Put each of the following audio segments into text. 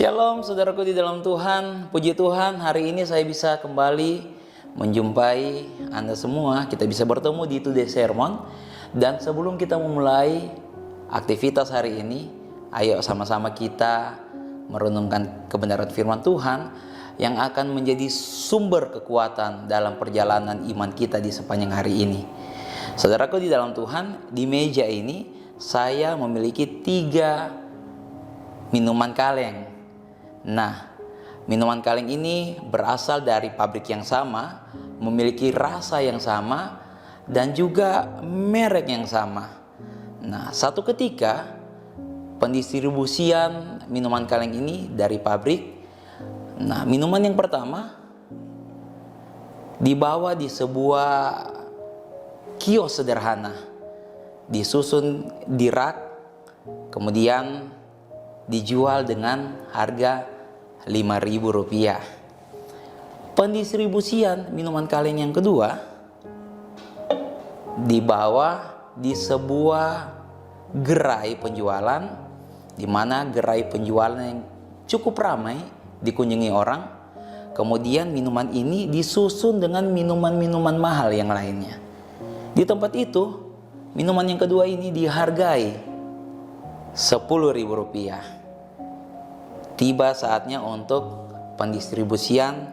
Shalom saudaraku di dalam Tuhan. Puji Tuhan, hari ini saya bisa kembali menjumpai Anda semua. Kita bisa bertemu di Today Sermon. Dan sebelum kita memulai aktivitas hari ini, ayo sama-sama kita merenungkan kebenaran firman Tuhan yang akan menjadi sumber kekuatan dalam perjalanan iman kita di sepanjang hari ini. Saudaraku di dalam Tuhan, di meja ini saya memiliki 3 minuman kaleng. Nah, minuman kaleng ini berasal dari pabrik yang sama, memiliki rasa yang sama, dan juga merek yang sama. Nah, satu ketika pendistribusian minuman kaleng ini dari pabrik. Nah, minuman yang pertama dibawa di sebuah kios sederhana, disusun di rak, kemudian dijual dengan harga Rp5.000. Pendistribusian minuman kaleng yang kedua dibawa di sebuah gerai penjualan, di mana gerai penjualan yang cukup ramai dikunjungi orang. Kemudian minuman ini disusun dengan minuman-minuman mahal yang lainnya. Di tempat itu, minuman yang kedua ini dihargai Rp10.000. Tiba saatnya untuk pendistribusian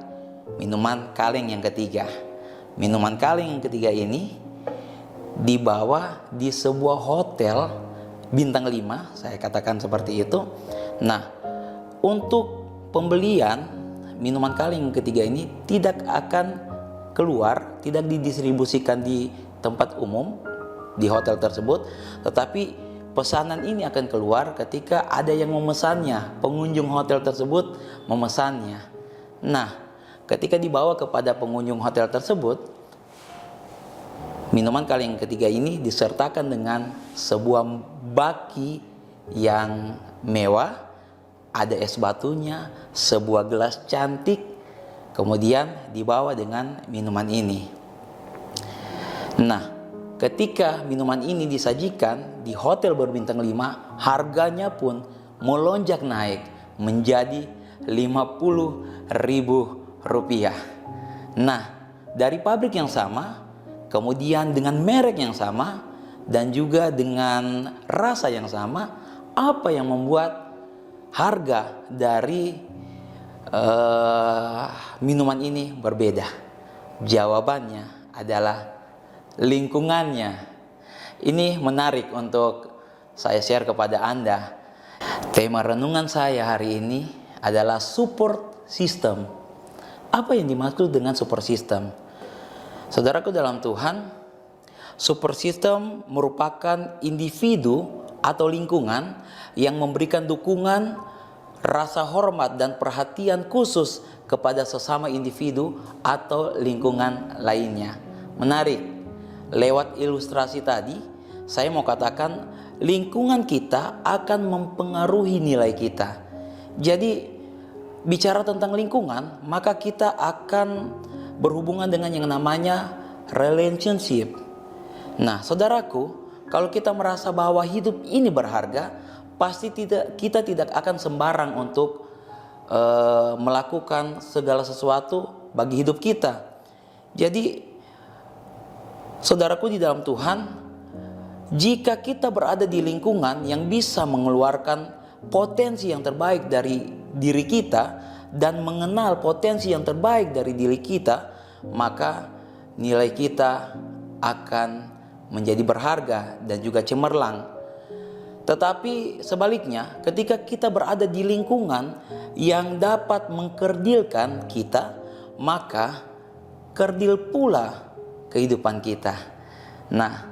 minuman kaleng yang ketiga. Minuman kaleng yang ketiga ini dibawa di sebuah hotel bintang 5, saya katakan seperti itu. Nah, untuk pembelian minuman kaleng yang ketiga ini tidak akan keluar, tidak didistribusikan di tempat umum di hotel tersebut, tetapi pesanan ini akan keluar ketika ada yang memesannya, pengunjung hotel tersebut memesannya. Nah, ketika dibawa kepada pengunjung hotel tersebut, minuman kaleng yang ketiga ini disertakan dengan sebuah baki yang mewah, ada es batunya, sebuah gelas cantik, kemudian dibawa dengan minuman ini. Nah, ketika minuman ini disajikan di hotel berbintang 5, harganya pun melonjak naik menjadi Rp50.000. Nah, dari pabrik yang sama, kemudian dengan merek yang sama, dan juga dengan rasa yang sama, apa yang membuat harga dari minuman ini berbeda? Jawabannya adalah lingkungannya. Ini menarik untuk saya share kepada Anda. Tema renungan saya hari ini adalah support system. Apa yang dimaksud dengan support system? Saudaraku dalam Tuhan, support system merupakan individu atau lingkungan yang memberikan dukungan, rasa hormat dan perhatian khusus kepada sesama individu atau lingkungan lainnya. Menarik. Lewat ilustrasi tadi, saya mau katakan lingkungan kita akan mempengaruhi nilai kita. Jadi, bicara tentang lingkungan, maka kita akan berhubungan dengan yang namanya relationship. Nah, saudaraku, kalau kita merasa bahwa hidup ini berharga, pasti kita tidak akan sembarang untuk melakukan segala sesuatu bagi hidup kita. Jadi, saudaraku di dalam Tuhan, jika kita berada di lingkungan yang bisa mengeluarkan potensi yang terbaik dari diri kita dan mengenal potensi yang terbaik dari diri kita, maka nilai kita akan menjadi berharga dan juga cemerlang. Tetapi sebaliknya, ketika kita berada di lingkungan yang dapat mengkerdilkan kita, maka kerdil pula kehidupan kita. Nah,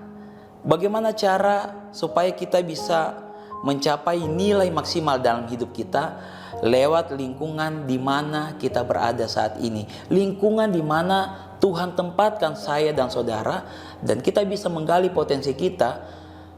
bagaimana cara supaya kita bisa mencapai nilai maksimal dalam hidup kita? Lewat lingkungan di mana kita berada saat ini. Lingkungan di mana Tuhan tempatkan saya dan saudara, dan kita bisa menggali potensi kita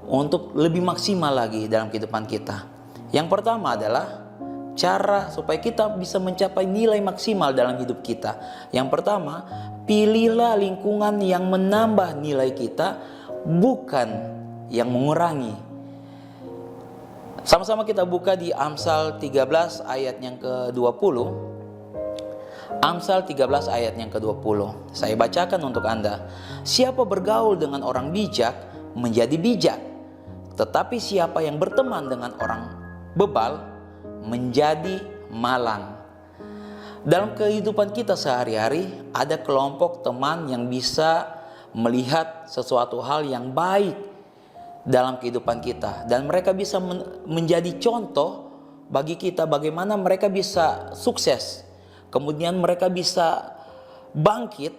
untuk lebih maksimal lagi dalam kehidupan kita. Yang pertama adalah cara supaya kita bisa mencapai nilai maksimal dalam hidup kita. Yang pertama, pilihlah lingkungan yang menambah nilai kita, bukan yang mengurangi. Sama-sama kita buka di Amsal 13 ayat yang ke-20. Amsal 13 ayat yang ke-20. Saya bacakan untuk Anda. Siapa bergaul dengan orang bijak menjadi bijak, tetapi siapa yang berteman dengan orang bebal menjadi malang. Dalam kehidupan kita sehari-hari ada kelompok teman yang bisa melihat sesuatu hal yang baik dalam kehidupan kita, dan mereka bisa menjadi contoh bagi kita bagaimana mereka bisa sukses. Kemudian mereka bisa bangkit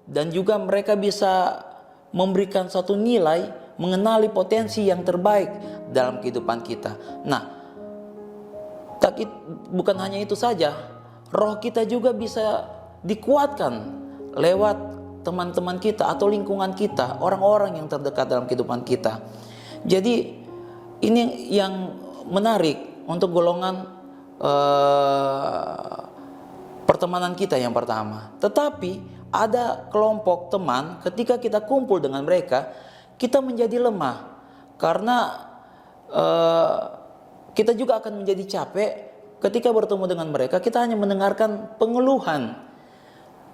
dan juga mereka bisa memberikan satu nilai, mengenali potensi yang terbaik dalam kehidupan kita. Nah, bukan hanya itu saja, roh kita juga bisa dikuatkan lewat teman-teman kita atau lingkungan kita, orang-orang yang terdekat dalam kehidupan kita. Jadi ini yang menarik untuk golongan pertemanan kita yang pertama. Tetapi ada kelompok teman, ketika kita kumpul dengan mereka, kita menjadi lemah. Karena kita juga akan menjadi capek ketika bertemu dengan mereka. Kita hanya mendengarkan pengeluhan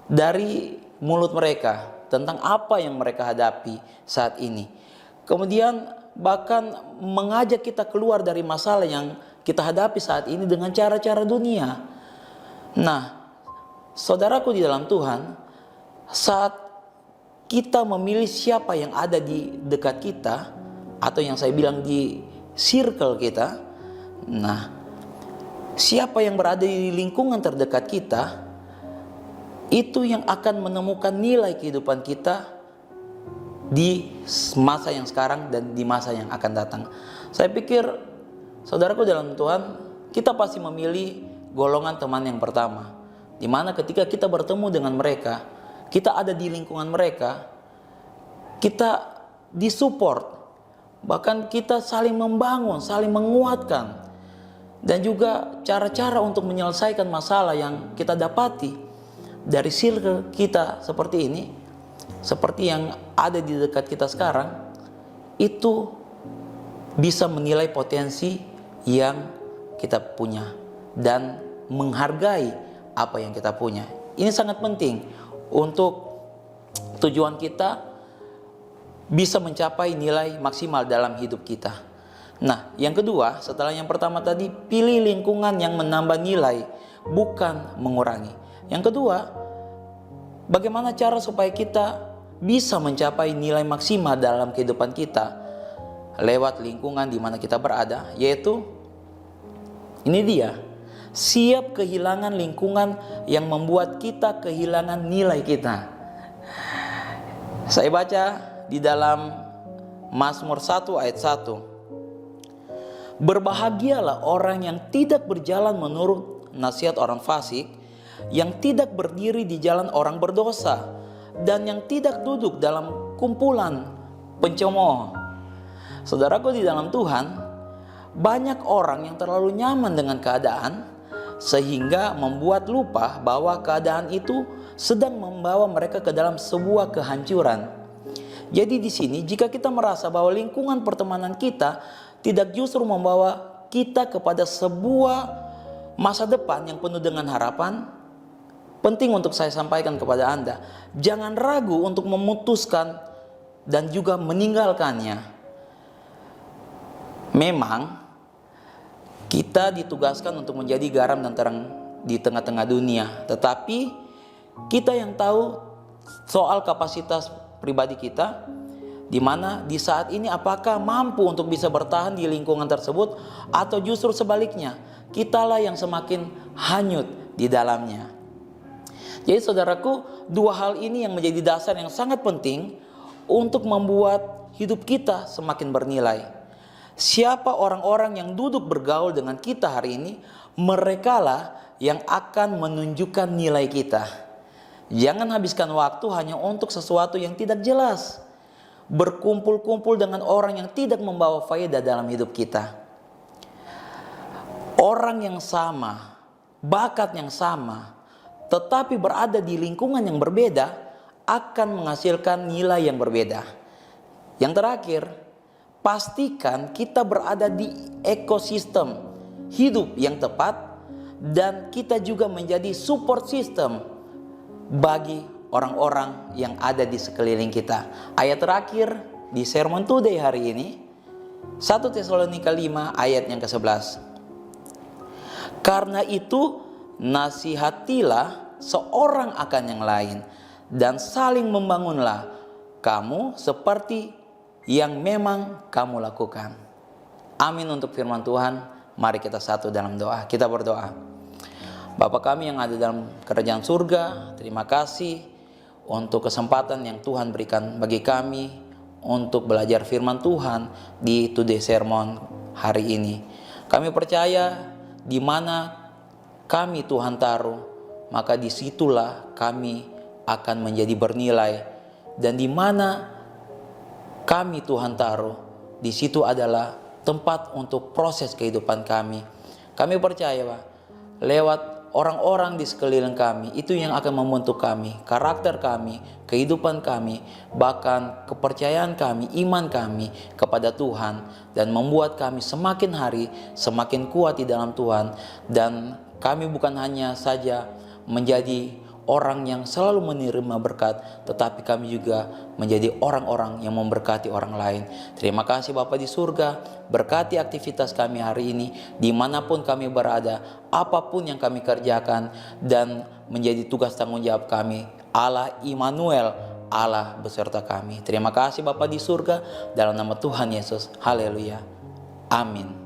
dari mulut mereka tentang apa yang mereka hadapi saat ini. Kemudian bahkan mengajak kita keluar dari masalah yang kita hadapi saat ini dengan cara-cara dunia. Nah, saudaraku di dalam Tuhan, saat kita memilih siapa yang ada di dekat kita, atau yang saya bilang di circle kita, nah, siapa yang berada di lingkungan terdekat kita, itu yang akan menemukan nilai kehidupan kita di masa yang sekarang dan di masa yang akan datang. Saya pikir, saudaraku dalam Tuhan, kita pasti memilih golongan teman yang pertama, di mana ketika kita bertemu dengan mereka, kita ada di lingkungan mereka, kita disupport, bahkan kita saling membangun, saling menguatkan, dan juga cara-cara untuk menyelesaikan masalah yang kita dapati dari circle kita seperti ini, seperti yang ada di dekat kita sekarang, itu bisa menilai potensi yang kita punya dan menghargai apa yang kita punya. Ini sangat penting untuk tujuan kita bisa mencapai nilai maksimal dalam hidup kita. Nah, yang kedua, setelah yang pertama tadi, pilih lingkungan yang menambah nilai, bukan mengurangi. Yang kedua, bagaimana cara supaya kita bisa mencapai nilai maksimal dalam kehidupan kita lewat lingkungan di mana kita berada, yaitu ini dia, siap kehilangan lingkungan yang membuat kita kehilangan nilai kita. Saya baca di dalam Mazmur 1 ayat 1. Berbahagialah orang yang tidak berjalan menurut nasihat orang fasik, yang tidak berdiri di jalan orang berdosa, dan yang tidak duduk dalam kumpulan pencemooh. Saudaraku di dalam Tuhan, banyak orang yang terlalu nyaman dengan keadaan sehingga membuat lupa bahwa keadaan itu sedang membawa mereka ke dalam sebuah kehancuran. Jadi di sini jika kita merasa bahwa lingkungan pertemanan kita tidak justru membawa kita kepada sebuah masa depan yang penuh dengan harapan, penting untuk saya sampaikan kepada Anda, jangan ragu untuk memutuskan dan juga meninggalkannya. Memang kita ditugaskan untuk menjadi garam dan terang di tengah-tengah dunia, tetapi kita yang tahu soal kapasitas pribadi kita, di mana di saat ini apakah mampu untuk bisa bertahan di lingkungan tersebut, atau justru sebaliknya, kitalah yang semakin hanyut di dalamnya. Jadi saudaraku, dua hal ini yang menjadi dasar yang sangat penting untuk membuat hidup kita semakin bernilai. Siapa orang-orang yang duduk bergaul dengan kita hari ini, merekalah yang akan menunjukkan nilai kita. Jangan habiskan waktu hanya untuk sesuatu yang tidak jelas. Berkumpul-kumpul dengan orang yang tidak membawa faedah dalam hidup kita. Orang yang sama, bakat yang sama, tetapi berada di lingkungan yang berbeda, akan menghasilkan nilai yang berbeda. Yang terakhir, pastikan kita berada di ekosistem hidup yang tepat, dan kita juga menjadi support system bagi orang-orang yang ada di sekeliling kita. Ayat terakhir di Sermon Today hari ini, 1 Tesalonika 5 ayat yang ke-11. Karena itu nasihatilah seorang akan yang lain, dan saling membangunlah kamu seperti yang memang kamu lakukan. Amin untuk firman Tuhan. Mari kita satu dalam doa. Kita berdoa. Bapa kami yang ada dalam kerajaan surga, terima kasih untuk kesempatan yang Tuhan berikan bagi kami untuk belajar firman Tuhan di Today Sermon hari ini. Kami percaya di mana kami Tuhan taruh, maka disitulah kami akan menjadi bernilai. Dan di mana kami Tuhan taruh, di situ adalah tempat untuk proses kehidupan kami. Kami percaya, Pak, lewat orang-orang di sekeliling kami, itu yang akan membentuk kami, karakter kami, kehidupan kami, bahkan kepercayaan kami, iman kami kepada Tuhan, dan membuat kami semakin hari semakin kuat di dalam Tuhan. Dan kami bukan hanya saja menjadi orang yang selalu menerima berkat, tetapi kami juga menjadi orang-orang yang memberkati orang lain. Terima kasih Bapa di surga, berkati aktivitas kami hari ini, dimanapun kami berada, apapun yang kami kerjakan, dan menjadi tugas tanggung jawab kami. Allah Immanuel, Allah beserta kami. Terima kasih Bapa di surga, dalam nama Tuhan Yesus. Haleluya. Amin.